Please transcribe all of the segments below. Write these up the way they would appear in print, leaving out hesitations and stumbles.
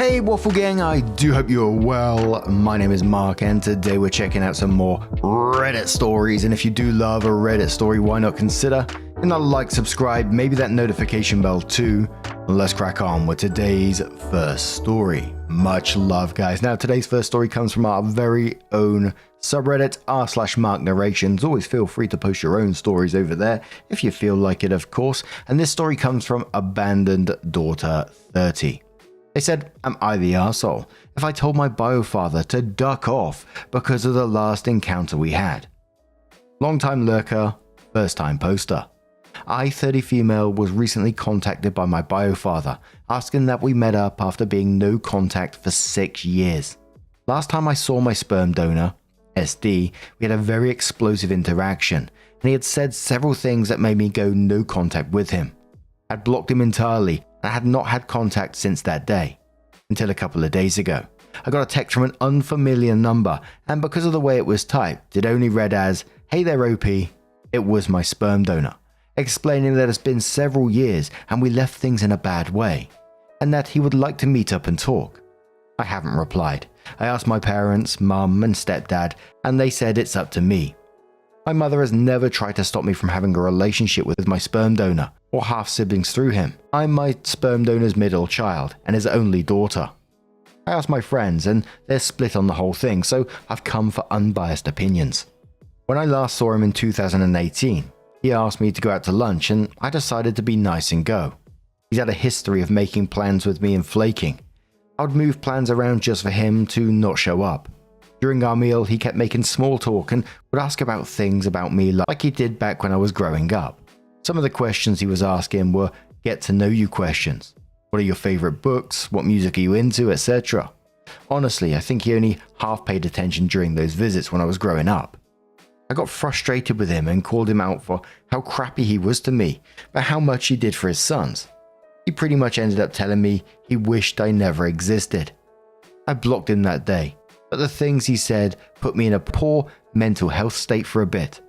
Hey Waffle Gang, I do hope you are well. My name is Mark and today we're checking out some more Reddit stories, and if you do love a Reddit story, why not consider hitting that like, subscribe, maybe that notification bell too. Let's crack on with today's first story. Much love, guys. Now today's first story comes from our very own subreddit r/Mark Narrations. Always feel free to post your own stories over there if you feel like it, of course. And this story comes from Abandoned Daughter 30. They said, am I the arsehole if I told my biofather to duck off because of the last encounter we had? Long-time lurker, first-time poster. I, 30 female, was recently contacted by my biofather, asking that we met up after being no contact for 6 years. Last time I saw my sperm donor, SD, we had a very explosive interaction, and he had said several things that made me go no contact with him. I'd blocked him entirely, and I had not had contact since that day, until a couple of days ago. I got a text from an unfamiliar number, and because of the way it was typed, it only read as, "Hey there OP, it was my sperm donor," explaining that it's been several years and we left things in a bad way, and that he would like to meet up and talk. I haven't replied. I asked my parents, mum and stepdad, and they said it's up to me. My mother has never tried to stop me from having a relationship with my sperm donor, or half-siblings through him. I'm my sperm donor's middle child, and his only daughter. I asked my friends, and they're split on the whole thing, so I've come for unbiased opinions. When I last saw him in 2018, he asked me to go out to lunch, and I decided to be nice and go. He's had a history of making plans with me and flaking. I would move plans around just for him to not show up. During our meal, he kept making small talk and would ask about things about me like he did back when I was growing up. Some of the questions he was asking were get-to-know-you questions. What are your favorite books? What music are you into? Etc. Honestly, I think he only half paid attention during those visits when I was growing up. I got frustrated with him and called him out for how crappy he was to me, but how much he did for his sons. He pretty much ended up telling me he wished I never existed. I blocked him that day, but the things he said put me in a poor mental health state for a bit.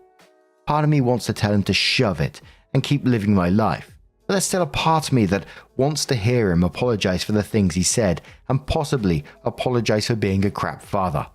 Part of me wants to tell him to shove it and keep living my life, but there's still a part of me that wants to hear him apologize for the things he said and possibly apologize for being a crap father.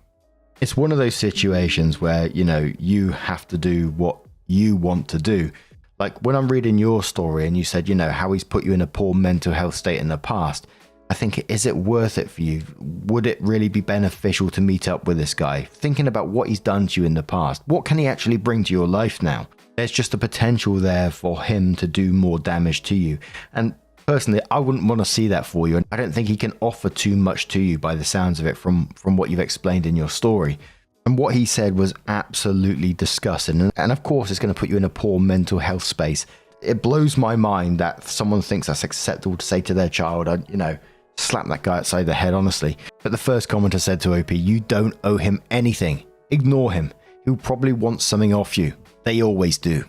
It's one of those situations where, you have to do what you want to do. Like when I'm reading your story and you said, how he's put you in a poor mental health state in the past, I think, is it worth it for you? Would it really be beneficial to meet up with this guy? Thinking about what he's done to you in the past, what can he actually bring to your life now? There's just a potential there for him to do more damage to you. And personally, I wouldn't want to see that for you. And I don't think he can offer too much to you by the sounds of it from what you've explained in your story. And what he said was absolutely disgusting. And of course, it's going to put you in a poor mental health space. It blows my mind that someone thinks that's acceptable to say to their child, slap that guy outside the head, honestly. But the first commenter said to OP, you don't owe him anything. Ignore him. He'll probably want something off you. They always do.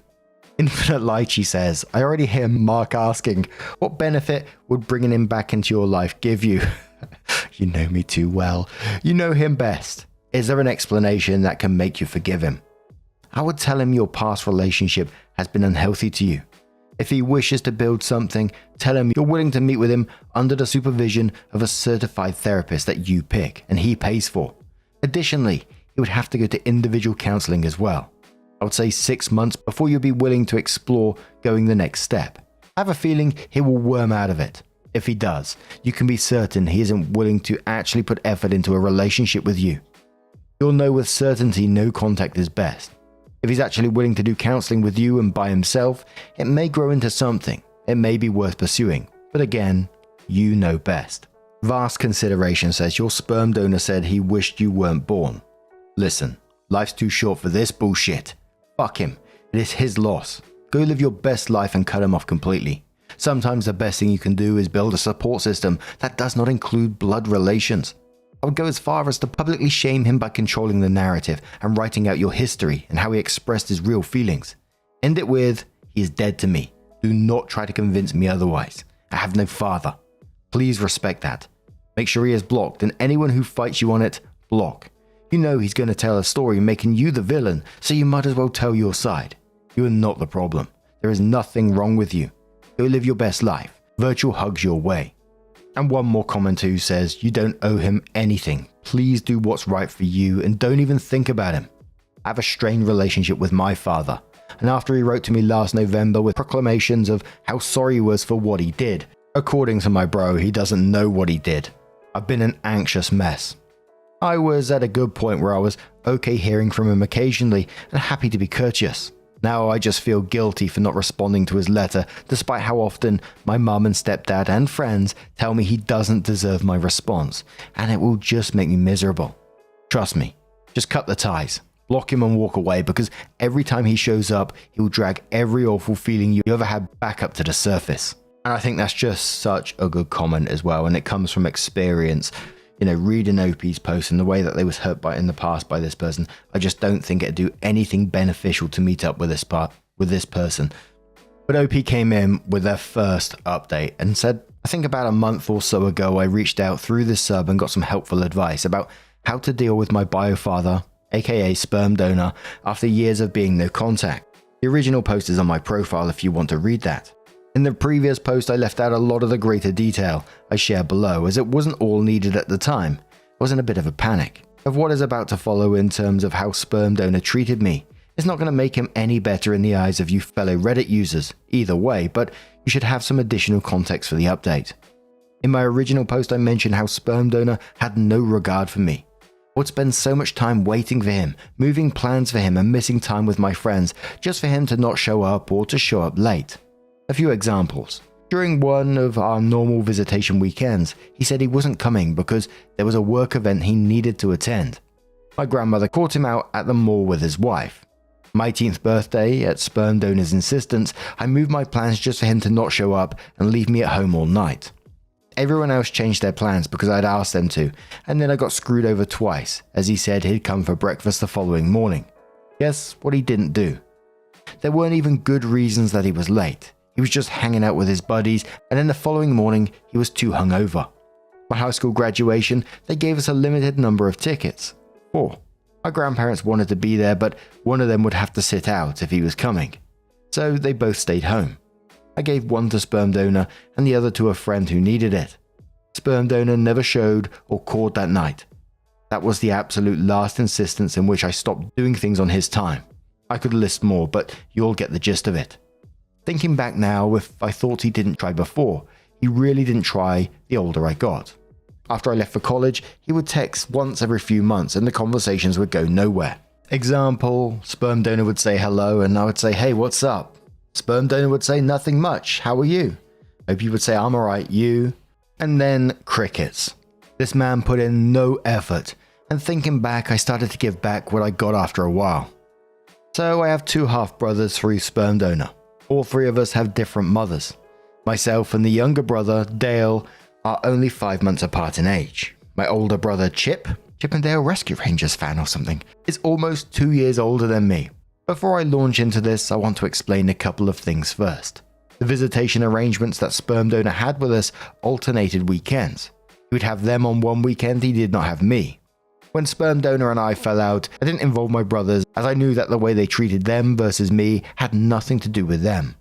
Infinite Lychee says, I already hear Mark asking, what benefit would bringing him back into your life give you? You know me too well. You know him best. Is there an explanation that can make you forgive him? I would tell him your past relationship has been unhealthy to you. If he wishes to build something, tell him you're willing to meet with him under the supervision of a certified therapist that you pick and he pays for. Additionally, he would have to go to individual counseling as well. I would say 6 months before you'll be willing to explore going the next step. I have a feeling he will worm out of it. If he does, you can be certain he isn't willing to actually put effort into a relationship with you. You'll know with certainty no contact is best. If he's actually willing to do counseling with you and by himself, it may grow into something. It may be worth pursuing. But again, you know best. Vast Consideration says your sperm donor said he wished you weren't born. Listen, life's too short for this bullshit. Fuck him. It is his loss. Go live your best life and cut him off completely. Sometimes the best thing you can do is build a support system that does not include blood relations. I would go as far as to publicly shame him by controlling the narrative and writing out your history and how he expressed his real feelings. End it with, he is dead to me. Do not try to convince me otherwise. I have no father. Please respect that. Make sure he is blocked, and anyone who fights you on it, block. You know he's going to tell a story making you the villain, so you might as well tell your side. You are not the problem. There is nothing wrong with you. Go live your best life. Virtual hugs your way. And one more commenter who says, "You don't owe him anything. Please do what's right for you and don't even think about him. I have a strained relationship with my father. And after he wrote to me last November with proclamations of how sorry he was for what he did, according to my bro, he doesn't know what he did. I've been an anxious mess. I was at a good point where I was okay hearing from him occasionally and happy to be courteous. Now I just feel guilty for not responding to his letter, despite how often my mum and stepdad and friends tell me he doesn't deserve my response, and it will just make me miserable. Trust me, just cut the ties, block him and walk away, because every time he shows up, he'll drag every awful feeling you ever had back up to the surface." And I think that's just such a good comment as well, and it comes from experience. Reading OP's post and the way that they was hurt by in the past by this person, I just don't think it'd do anything beneficial to meet up with this person. But OP came in with their first update and said, "I think about a month or so ago, I reached out through this sub and got some helpful advice about how to deal with my biofather, aka sperm donor, after years of being no contact. The original post is on my profile if you want to read that. In the previous post, I left out a lot of the greater detail I share below, as it wasn't all needed at the time. I was in a bit of a panic of what is about to follow in terms of how sperm donor treated me. It's not going to make him any better in the eyes of you fellow Reddit users, either way, but you should have some additional context for the update. In my original post, I mentioned how sperm donor had no regard for me. I would spend so much time waiting for him, moving plans for him, and missing time with my friends just for him to not show up or to show up late. A few examples. During one of our normal visitation weekends, he said he wasn't coming because there was a work event he needed to attend. My grandmother caught him out at the mall with his wife. My 18th birthday, at sperm donor's insistence, I moved my plans just for him to not show up and leave me at home all night. Everyone else changed their plans because I'd asked them to, and then I got screwed over twice, as he said he'd come for breakfast the following morning. Guess what he didn't do? There weren't even good reasons that he was late. He was just hanging out with his buddies, and then the following morning, he was too hungover. My high school graduation, they gave us a limited number of tickets. 4. My grandparents wanted to be there, but one of them would have to sit out if he was coming. So they both stayed home. I gave one to sperm donor and the other to a friend who needed it. Sperm donor never showed or called that night. That was the absolute last instance in which I stopped doing things on his time. I could list more, but you'll get the gist of it. Thinking back now, if I thought he didn't try before, he really didn't try the older I got. After I left for college, he would text once every few months and the conversations would go nowhere. Example, sperm donor would say hello and I would say, "Hey, what's up?" Sperm donor would say, "Nothing much, how are you?" OP would say, "I'm alright, you?" And then crickets. This man put in no effort, and thinking back, I started to give back what I got after a while. So I have 2 half-brothers through sperm donor. All 3 of us have different mothers. Myself and the younger brother, Dale, are only 5 months apart in age. My older brother, Chip and Dale Rescue Rangers fan or something, is almost 2 years older than me. Before I launch into this, I want to explain a couple of things first. The visitation arrangements that sperm donor had with us alternated weekends. He would have them on one weekend, he did not have me. When sperm donor and I fell out, I didn't involve my brothers, as I knew that the way they treated them versus me had nothing to do with them.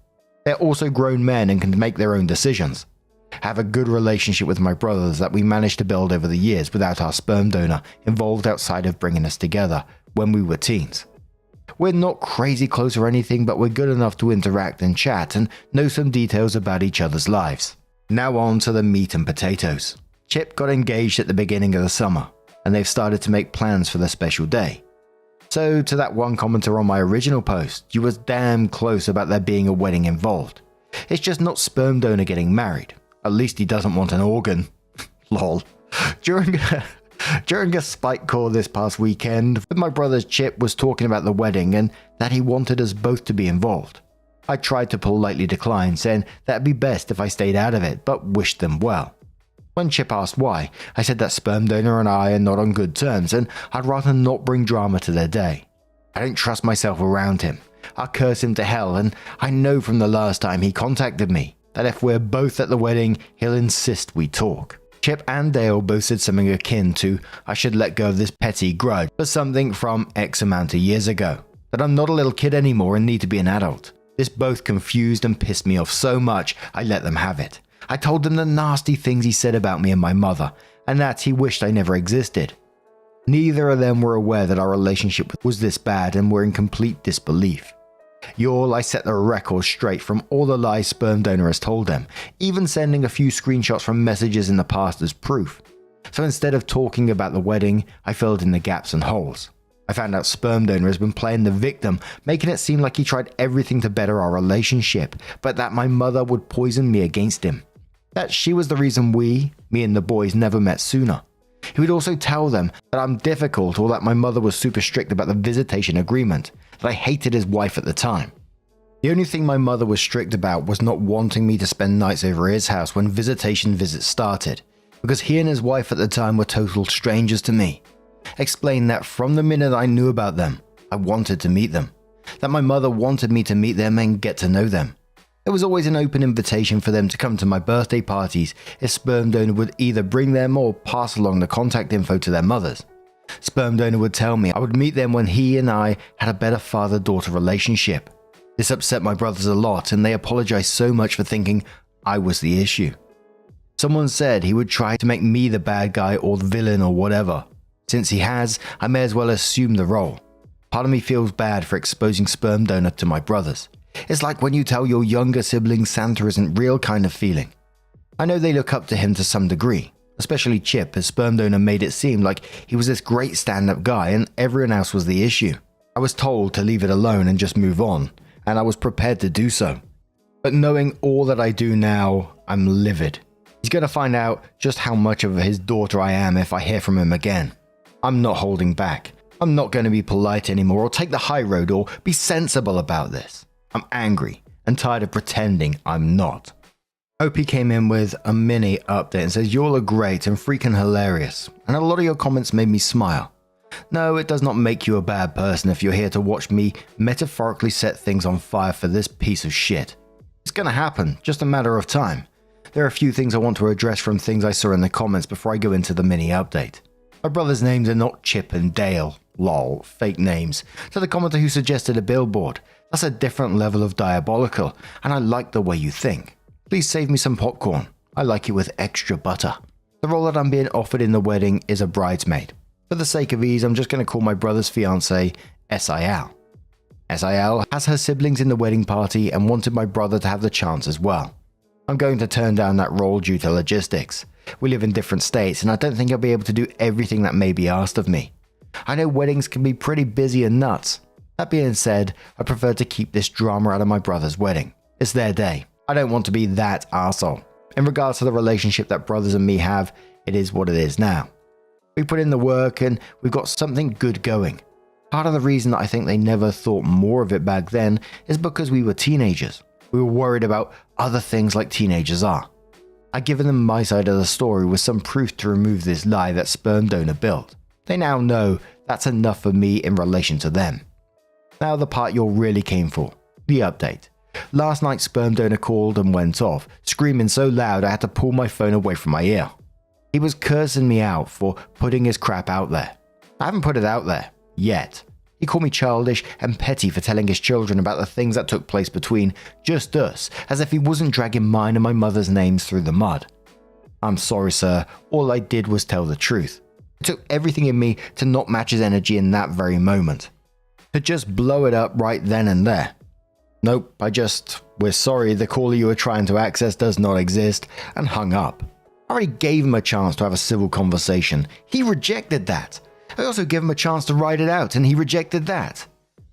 They're also grown men and can make their own decisions. I have a good relationship with my brothers that we managed to build over the years without our sperm donor involved outside of bringing us together when we were teens. We're not crazy close or anything, but we're good enough to interact and chat and know some details about each other's lives. Now on to the meat and potatoes. Chip got engaged at the beginning of the summer, and they've started to make plans for their special day. So to that one commenter on my original post, you was damn close about there being a wedding involved. It's just not sperm donor getting married. At least he doesn't want an organ. Lol. During a spike call this past weekend, my brother's Chip was talking about the wedding and that he wanted us both to be involved. I tried to politely decline, saying that'd be best if I stayed out of it, but wished them well. When Chip asked why, I said that sperm donor and I are not on good terms and I'd rather not bring drama to their day. I don't trust myself around him. I'll curse him to hell, and I know from the last time he contacted me that if we're both at the wedding, he'll insist we talk. Chip and Dale both said something akin to, I should let go of this petty grudge for something from X amount of years ago, that I'm not a little kid anymore and need to be an adult. This both confused and pissed me off so much I let them have it. I told them the nasty things he said about me and my mother, and that he wished I never existed. Neither of them were aware that our relationship was this bad and were in complete disbelief. Y'all, I set the record straight from all the lies sperm donor has told them, even sending a few screenshots from messages in the past as proof. So instead of talking about the wedding, I filled in the gaps and holes. I found out sperm donor has been playing the victim, making it seem like he tried everything to better our relationship, but that my mother would poison me against him. That she was the reason me and the boys never met sooner. He would also tell them that I'm difficult or that my mother was super strict about the visitation agreement, that I hated his wife at the time. The only thing my mother was strict about was not wanting me to spend nights over his house when visitation visits started, because he and his wife at the time were total strangers to me. Explained that from the minute I knew about them, I wanted to meet them, that my mother wanted me to meet them and get to know them. There was always an open invitation for them to come to my birthday parties if sperm donor would either bring them or pass along the contact info to their mothers. Sperm donor would tell me I would meet them when he and I had a better father-daughter relationship. This upset my brothers a lot and they apologized so much for thinking I was the issue. Someone said he would try to make me the bad guy or the villain or whatever. Since he has, I may as well assume the role. Part of me feels bad for exposing sperm donor to my brothers. It's like when you tell your younger siblings Santa isn't real kind of feeling. I know they look up to him to some degree, especially Chip, as sperm donor made it seem like he was this great stand-up guy and everyone else was the issue. I was told to leave it alone and just move on, and I was prepared to do so. But knowing all that I do now, I'm livid. He's going to find out just how much of his daughter I am if I hear from him again. I'm not holding back. I'm not going to be polite anymore or take the high road or be sensible about this. I'm angry and tired of pretending I'm not. Opie came in with a mini update and says, "You all are great and freaking hilarious, and a lot of your comments made me smile. No, it does not make you a bad person if you're here to watch me metaphorically set things on fire for this piece of shit. It's gonna happen, just a matter of time. There are a few things I want to address from things I saw in the comments before I go into the mini update. My brother's names are not Chip and Dale, lol, fake names. To the commenter who suggested a billboard, that's a different level of diabolical, and I like the way you think. Please save me some popcorn. I like it with extra butter. The role that I'm being offered in the wedding is a bridesmaid. For the sake of ease, I'm just going to call my brother's fiancée SIL. SIL has her siblings in the wedding party and wanted my brother to have the chance as well. I'm going to turn down that role due to logistics. We live in different states and I don't think I'll be able to do everything that may be asked of me. I know weddings can be pretty busy and nuts. That being said, I prefer to keep this drama out of my brother's wedding. It's their day. I don't want to be that arsehole. In regards to the relationship that brothers and me have, it is what it is now. We put in the work and we've got something good going. Part of the reason that I think they never thought more of it back then is because we were teenagers. We were worried about other things like teenagers are. I've given them my side of the story with some proof to remove this lie that sperm donor built. They now know that's enough for me in relation to them. Now the part you all really came for, the update. Last night sperm donor called and went off, screaming so loud I had to pull my phone away from my ear. He was cursing me out for putting his crap out there. I haven't put it out there, yet. He called me childish and petty for telling his children about the things that took place between just us, as if he wasn't dragging mine and my mother's names through the mud. I'm sorry, sir, all I did was tell the truth. It took everything in me to not match his energy in that very moment. To just blow it up right then and there. Nope, we're sorry, the caller you were trying to access does not exist, and hung up. I already gave him a chance to have a civil conversation. He rejected that. I also gave him a chance to write it out, and he rejected that.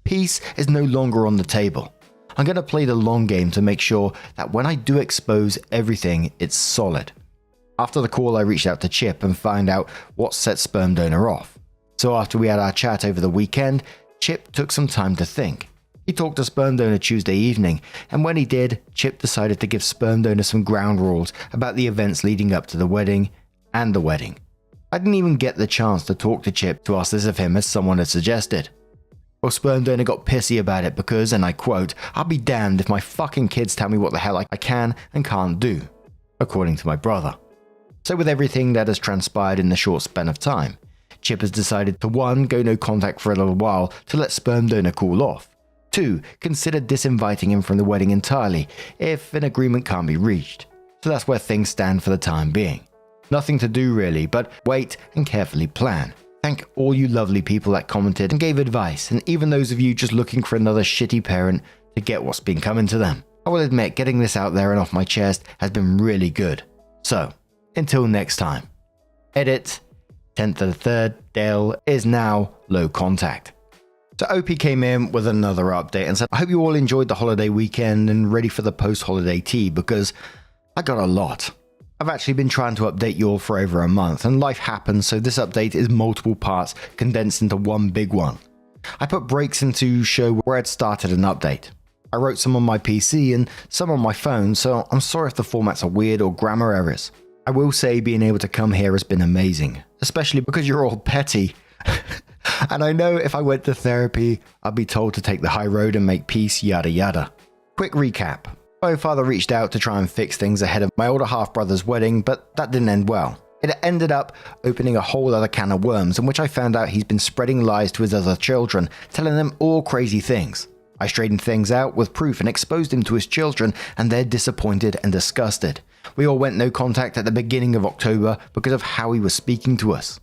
Peace is no longer on the table. I'm going to play the long game to make sure that when I do expose everything, it's solid. After the call, I reached out to Chip and found out what set sperm donor off. So after we had our chat over the weekend, Chip took some time to think. He talked to sperm donor Tuesday evening, and when he did, Chip decided to give sperm donor some ground rules about the events leading up to the wedding and the wedding. I didn't even get the chance to talk to Chip to ask this of him as someone had suggested. Well, sperm donor got pissy about it because, and I quote, "I'll be damned if my fucking kids tell me what the hell I can and can't do," according to my brother. So with everything that has transpired in the short span of time, Chip has decided to 1. Go no contact for a little while to let sperm donor cool off. 2. Consider disinviting him from the wedding entirely if an agreement can't be reached. So that's where things stand for the time being. Nothing to do really, but wait and carefully plan. Thank all you lovely people that commented and gave advice, and even those of you just looking for another shitty parent to get what's been coming to them. I will admit, getting this out there and off my chest has been really good. So, until next time. Edit, 10th of the 3rd, Dale is now low contact. So OP came in with another update and said, I hope you all enjoyed the holiday weekend and ready for the post-holiday tea because I got a lot. I've actually been trying to update you all for over a month and life happens, so this update is multiple parts condensed into one big one. I put breaks in to show where I'd started an update. I wrote some on my PC and some on my phone, so I'm sorry if the formats are weird or grammar errors. I will say being able to come here has been amazing, especially because you're all petty. And I know if I went to therapy, I'd be told to take the high road and make peace, yada yada. Quick recap. Biofather reached out to try and fix things ahead of my older half-brother's wedding, but that didn't end well. It ended up opening a whole other can of worms in which I found out he's been spreading lies to his other children, telling them all crazy things. I straightened things out with proof and exposed him to his children, and they're disappointed and disgusted. We all went no contact at the beginning of October because of how he was speaking to us.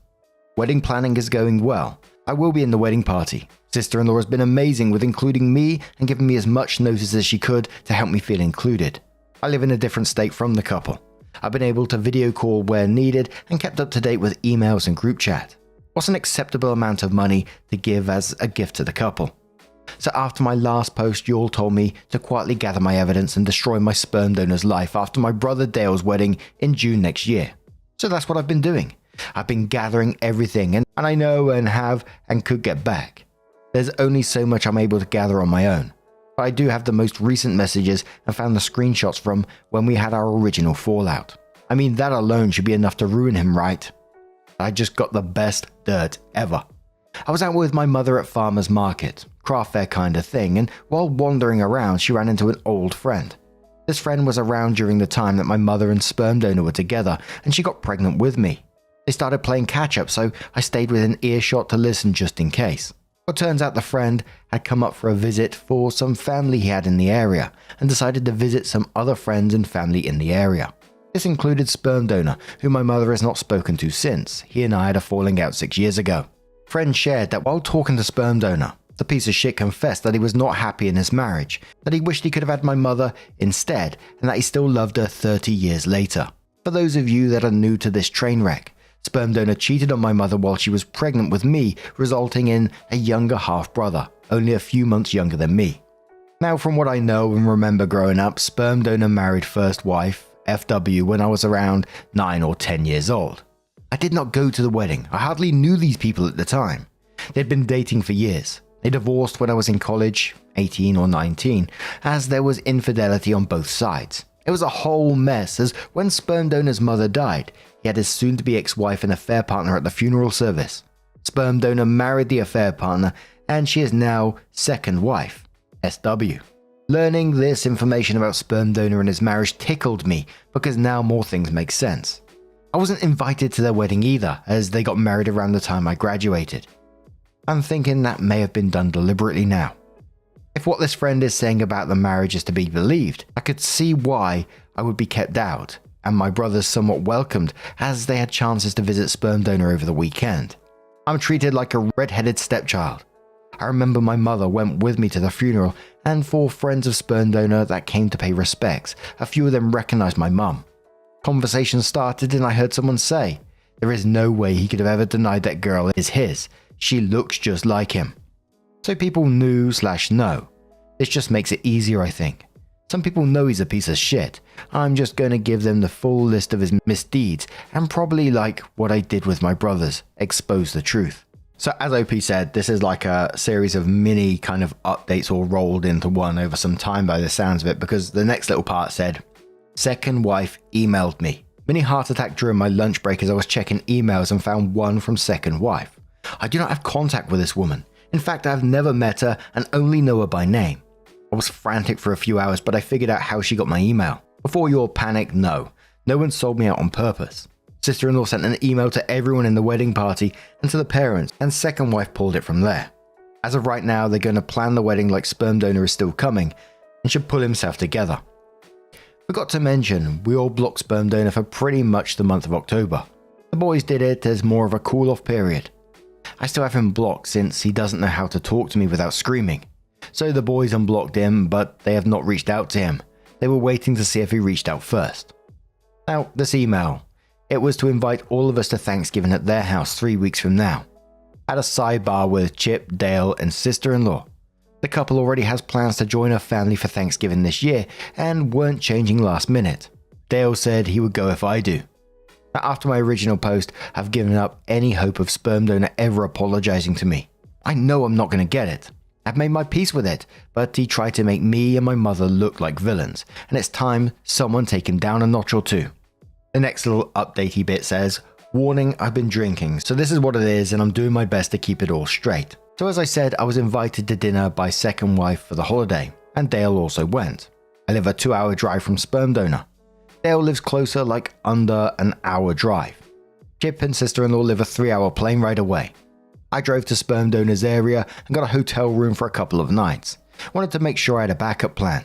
Wedding planning is going well. I will be in the wedding party. Sister-in-law has been amazing with including me and giving me as much notice as she could to help me feel included. I live in a different state from the couple. I've been able to video call where needed and kept up to date with emails and group chat. What's an acceptable amount of money to give as a gift to the couple? So after my last post, you all told me to quietly gather my evidence and destroy my sperm donor's life after my brother Dale's wedding in June next year. So that's what I've been doing. I've been gathering everything and I know and have and could get back. There's only so much I'm able to gather on my own. But I do have the most recent messages and found the screenshots from when we had our original fallout. I mean, that alone should be enough to ruin him, right? I just got the best dirt ever. I was out with my mother at farmer's market, craft fair kind of thing, and while wandering around she ran into an old friend. This friend was around during the time that my mother and sperm donor were together and she got pregnant with me. They started playing catch up, so I stayed within earshot to listen just in case. Well, turns out the friend had come up for a visit for some family he had in the area and decided to visit some other friends and family in the area. This included sperm donor, who my mother has not spoken to since. He and I had a falling out 6 years ago. Friend shared that while talking to sperm donor, the piece of shit confessed that he was not happy in his marriage, that he wished he could have had my mother instead, and that he still loved her 30 years later. For those of you that are new to this train wreck, sperm donor cheated on my mother while she was pregnant with me, resulting in a younger half-brother, only a few months younger than me. Now from what I know and remember growing up, sperm donor married first wife, FW, when I was around 9 or 10 years old. I did not go to the wedding. I hardly knew these people at the time. They'd been dating for years. They divorced when I was in college, 18 or 19, as there was infidelity on both sides. It was a whole mess, as when sperm donor's mother died, he had his soon-to-be ex-wife and affair partner at the funeral service. Sperm donor married the affair partner, and she is now second wife, SW. Learning this information about sperm donor and his marriage tickled me, because now more things make sense. I wasn't invited to their wedding either, as they got married around the time I graduated. I'm thinking that may have been done deliberately now. If what this friend is saying about the marriage is to be believed, I could see why I would be kept out, and my brothers somewhat welcomed, as they had chances to visit sperm donor over the weekend. I'm treated like a red-headed stepchild. I remember my mother went with me to the funeral, and for friends of sperm donor that came to pay respects, a few of them recognized my mum. Conversation started and I heard someone say, there is no way he could have ever denied that girl is his. She looks just like him. So people knew/know. This just makes it easier, I think. Some people know he's a piece of shit. I'm just going to give them the full list of his misdeeds and probably like what I did with my brothers, expose the truth. So as OP said, this is like a series of mini kind of updates all rolled into one over some time by the sounds of it, because the next little part said, second wife emailed me. Mini heart attack during my lunch break as I was checking emails and found one from second wife. I do not have contact with this woman. In fact, I've never met her and only know her by name. I was frantic for a few hours, but I figured out how she got my email. Before you all panic, no one sold me out on purpose. Sister-in-law sent an email to everyone in the wedding party and to the parents, and second wife pulled it from there. As of right now, they're going to plan the wedding like sperm donor is still coming and should pull himself together. Forgot to mention, we all blocked sperm donor for pretty much the month of October. The boys did it as more of a cool-off period. I still have him blocked since he doesn't know how to talk to me without screaming. So the boys unblocked him, but they have not reached out to him. They were waiting to see if he reached out first. Now, this email. It was to invite all of us to Thanksgiving at their house 3 weeks from now. Had a sidebar with Chip, Dale, and sister-in-law. The couple already has plans to join her family for Thanksgiving this year and weren't changing last minute. Dale said he would go if I do. After my original post, I've given up any hope of sperm donor ever apologizing to me. I know I'm not going to get it. I've made my peace with it, but he tried to make me and my mother look like villains, and it's time someone take him down a notch or two. The next little updatey bit says, warning, I've been drinking, so this is what it is and I'm doing my best to keep it all straight. So as I said, I was invited to dinner by second wife for the holiday, and Dale also went. I live a 2-hour drive from sperm donor. Dale lives closer, like under an hour drive. Chip and sister-in-law live a 3-hour plane ride away. I drove to sperm donor's area and got a hotel room for a couple of nights. Wanted to make sure I had a backup plan.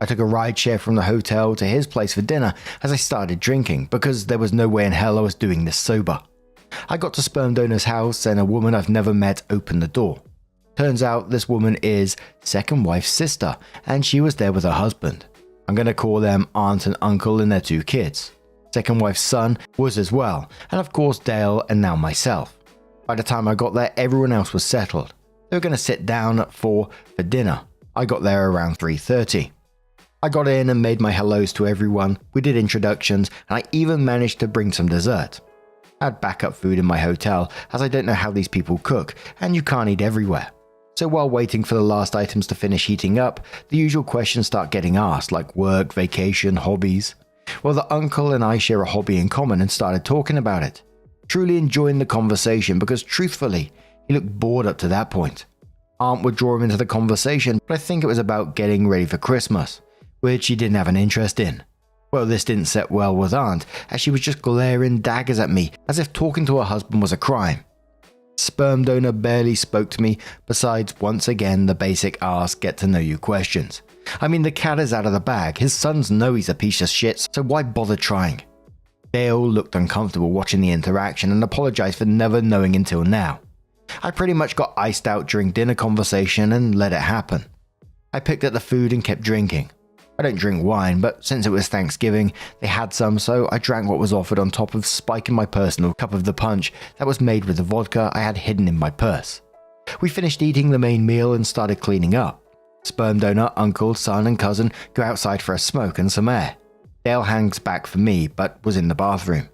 I took a ride share from the hotel to his place for dinner as I started drinking because there was no way in hell I was doing this sober. I got to sperm donor's house and a woman I've never met opened the door. Turns out this woman is second wife's sister and she was there with her husband. I'm going to call them aunt and uncle and their 2 kids. Second wife's son was as well, and of course Dale and now myself. By the time I got there, everyone else was settled. They were going to sit down at 4 for dinner. I got there around 3:30. I got in and made my hellos to everyone. We did introductions, and I even managed to bring some dessert. I had backup food in my hotel, as I don't know how these people cook, and you can't eat everywhere. So while waiting for the last items to finish heating up, the usual questions start getting asked, like work, vacation, hobbies. Well, the uncle and I share a hobby in common and started talking about it. Truly enjoying the conversation because truthfully, he looked bored up to that point. Aunt would draw him into the conversation, but I think it was about getting ready for Christmas, which he didn't have an interest in. Well, this didn't set well with Aunt, as she was just glaring daggers at me, as if talking to her husband was a crime. Sperm donor barely spoke to me, besides once again the basic ask get to know you questions. I mean, the cat is out of the bag, his sons know he's a piece of shit, so why bother trying? Dale looked uncomfortable watching the interaction and apologized for never knowing until now. I pretty much got iced out during dinner conversation and let it happen. I picked at the food and kept drinking. I don't drink wine, but since it was Thanksgiving, they had some, so I drank what was offered on top of spiking my personal cup of the punch that was made with the vodka I had hidden in my purse. We finished eating the main meal and started cleaning up. Sperm donor, uncle, son and cousin go outside for a smoke and some air. Dale hangs back for me, but was in the bathroom.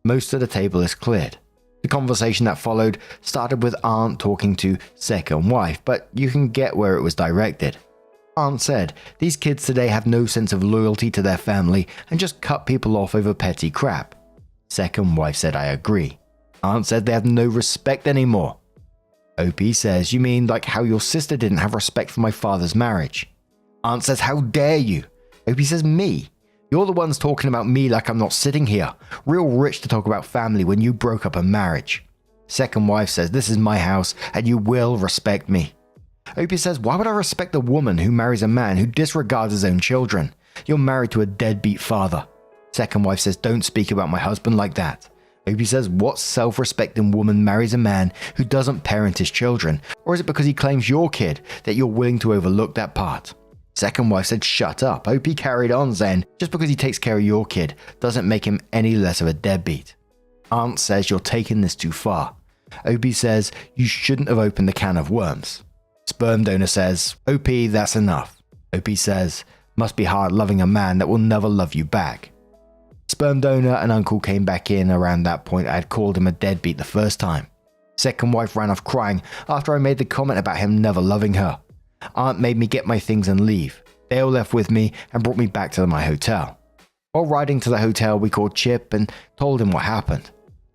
Most of the table is cleared. The conversation that followed started with Aunt talking to second wife, but you can get where it was directed. Aunt said, these kids today have no sense of loyalty to their family and just cut people off over petty crap. Second wife said, I agree. Aunt said they have no respect anymore. OP says, you mean like how your sister didn't have respect for my father's marriage? Aunt says, how dare you? OP says, me? You're the ones talking about me like I'm not sitting here. Real rich to talk about family when you broke up a marriage. Second wife says, this is my house and you will respect me. OP says, why would I respect a woman who marries a man who disregards his own children? You're married to a deadbeat father. Second wife says, don't speak about my husband like that. OP says, what self-respecting woman marries a man who doesn't parent his children? Or is it because he claims your kid that you're willing to overlook that part? Second wife said, shut up. OP carried on saying, just because he takes care of your kid doesn't make him any less of a deadbeat. Aunt says, you're taking this too far. OP says, you shouldn't have opened the can of worms. Sperm donor says, OP, that's enough. OP says, must be hard loving a man that will never love you back. Sperm donor and uncle came back in around that point. I had called him a deadbeat the first time. Second wife ran off crying after I made the comment about him never loving her. Aunt made me get my things and leave. Dale left with me and brought me back to my hotel. While riding to the hotel, we called Chip and told him what happened.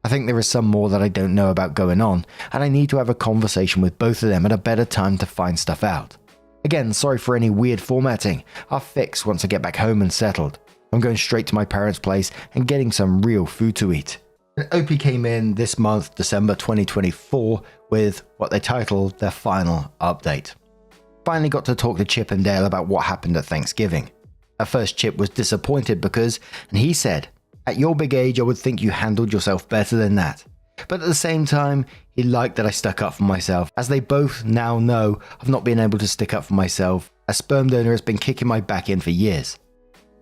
I think there is some more that I don't know about going on, and I need to have a conversation with both of them at a better time to find stuff out. Again, sorry for any weird formatting. I'll fix once I get back home and settled. I'm going straight to my parents' place and getting some real food to eat. And OP came in this month, December 2024, with what they titled their final update. Finally got to talk to Chip and Dale about what happened at Thanksgiving. At first Chip was disappointed because, and he said, "At your big age I would think you handled yourself better than that." But at the same time, he liked that I stuck up for myself, as they both now know I've not been able to stick up for myself. A sperm donor has been kicking my back in for years.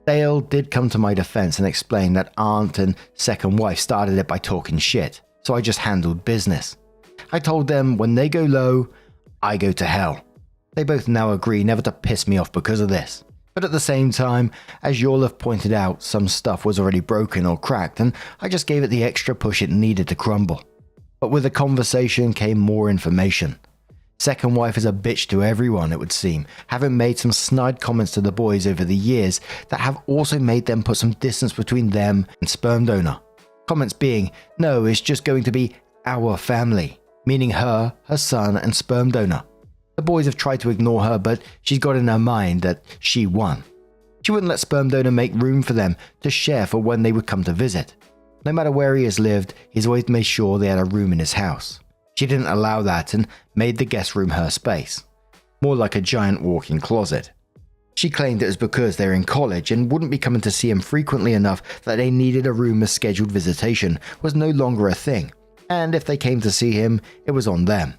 Dale did come to my defense and explain that aunt and second wife started it by talking shit, so I just handled business. I told them when they go low, I go to hell. They both now agree never to piss me off because of this. But at the same time, as y'all have pointed out, some stuff was already broken or cracked, and I just gave it the extra push it needed to crumble. But with the conversation came more information. Second wife is a bitch to everyone, it would seem, having made some snide comments to the boys over the years that have also made them put some distance between them and sperm donor. Comments being, "No, it's just going to be our family," meaning her son and sperm donor. The boys have tried to ignore her, but she's got in her mind that she won. She wouldn't let sperm donor make room for them to share for when they would come to visit. No matter where he has lived, he's always made sure they had a room in his house. She didn't allow that and made the guest room her space, more like a giant walk-in closet. She claimed it was because they're in college and wouldn't be coming to see him frequently enough that they needed a room as scheduled visitation was no longer a thing, and if they came to see him, it was on them.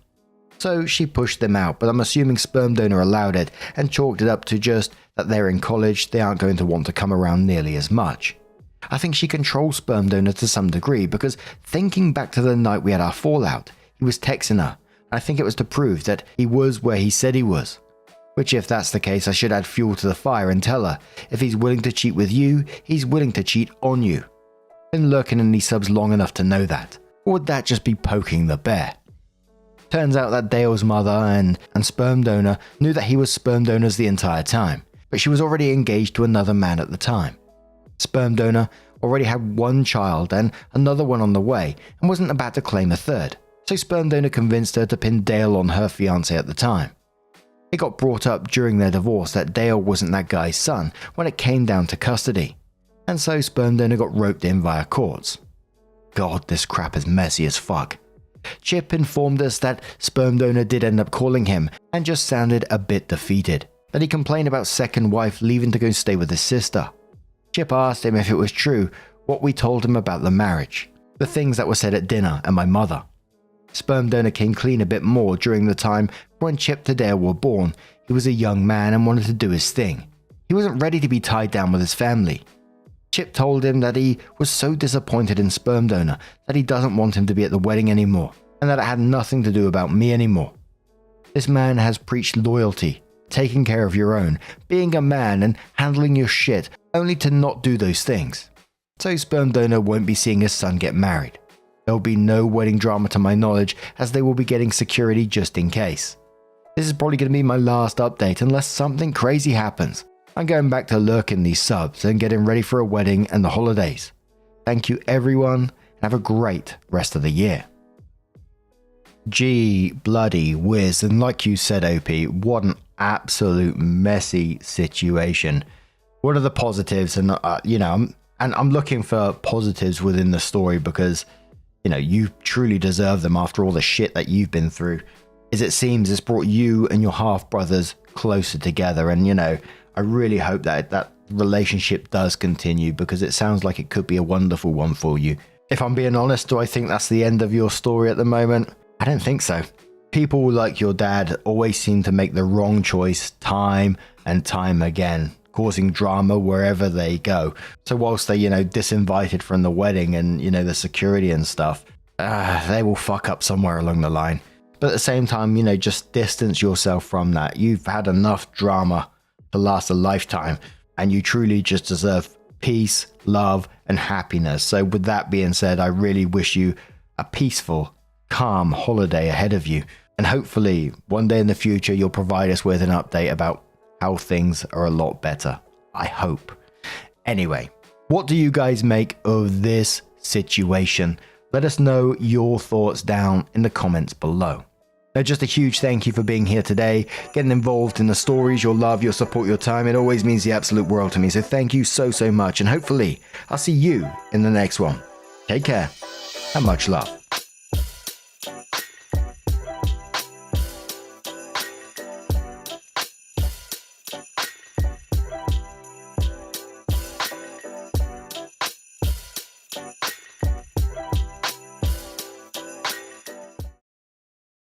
So she pushed them out, but I'm assuming sperm donor allowed it and chalked it up to just that they're in college, they aren't going to want to come around nearly as much. I think she controls sperm donor to some degree because thinking back to the night we had our fallout, he was texting her. I think it was to prove that he was where he said he was. Which if that's the case, I should add fuel to the fire and tell her, if he's willing to cheat with you, he's willing to cheat on you. Been lurking in these subs long enough to know that. Or would that just be poking the bear? Turns out that Dale's mother and sperm donor knew that he was sperm donors the entire time, but she was already engaged to another man at the time. Sperm donor already had one child and another one on the way and wasn't about to claim a third. So sperm donor convinced her to pin Dale on her fiance at the time. It got brought up during their divorce that Dale wasn't that guy's son when it came down to custody, and so sperm donor got roped in via courts. God, this crap is messy as fuck. Chip informed us that sperm donor did end up calling him and just sounded a bit defeated, that he complained about second wife leaving to go stay with his sister. Chip asked him if it was true what we told him about the marriage, the things that were said at dinner and my mother. Sperm donor came clean a bit more during the time when Chip and Dale were born. He was a young man and wanted to do his thing. He wasn't ready to be tied down with his family. Chip told him that he was so disappointed in sperm donor that he doesn't want him to be at the wedding anymore, and that it had nothing to do about me anymore. This man has preached loyalty, taking care of your own, being a man and handling your shit, only to not do those things. So sperm donor won't be seeing his son get married. There will be no wedding drama to my knowledge, as they will be getting security just in case. This is probably going to be my last update unless something crazy happens. I'm going back to lurking these subs and getting ready for a wedding and the holidays. Thank you everyone, and have a great rest of the year. Gee, bloody whiz, and like you said, OP, what an absolute messy situation. What are the positives? And I'm looking for positives within the story because you truly deserve them after all the shit that you've been through. As it seems, it's brought you and your half brothers closer together, and I really hope that relationship does continue because it sounds like it could be a wonderful one for you. If I'm being honest, do I think that's the end of your story at the moment? I don't think so. People like your dad always seem to make the wrong choice time and time again, causing drama wherever they go. So whilst they, disinvited from the wedding and, the security and stuff, they will fuck up somewhere along the line. But at the same time, just distance yourself from that. You've had enough drama to last a lifetime, and you truly just deserve peace, love, and happiness. So with that being said, I really wish you a peaceful, calm holiday ahead of you. And hopefully one day in the future, you'll provide us with an update about how things are a lot better. I hope. Anyway, what do you guys make of this situation? Let us know your thoughts down in the comments below. Now, just a huge thank you for being here today, getting involved in the stories, your love, your support, your time. It always means the absolute world to me. So thank you so much. And hopefully I'll see you in the next one. Take care and much love.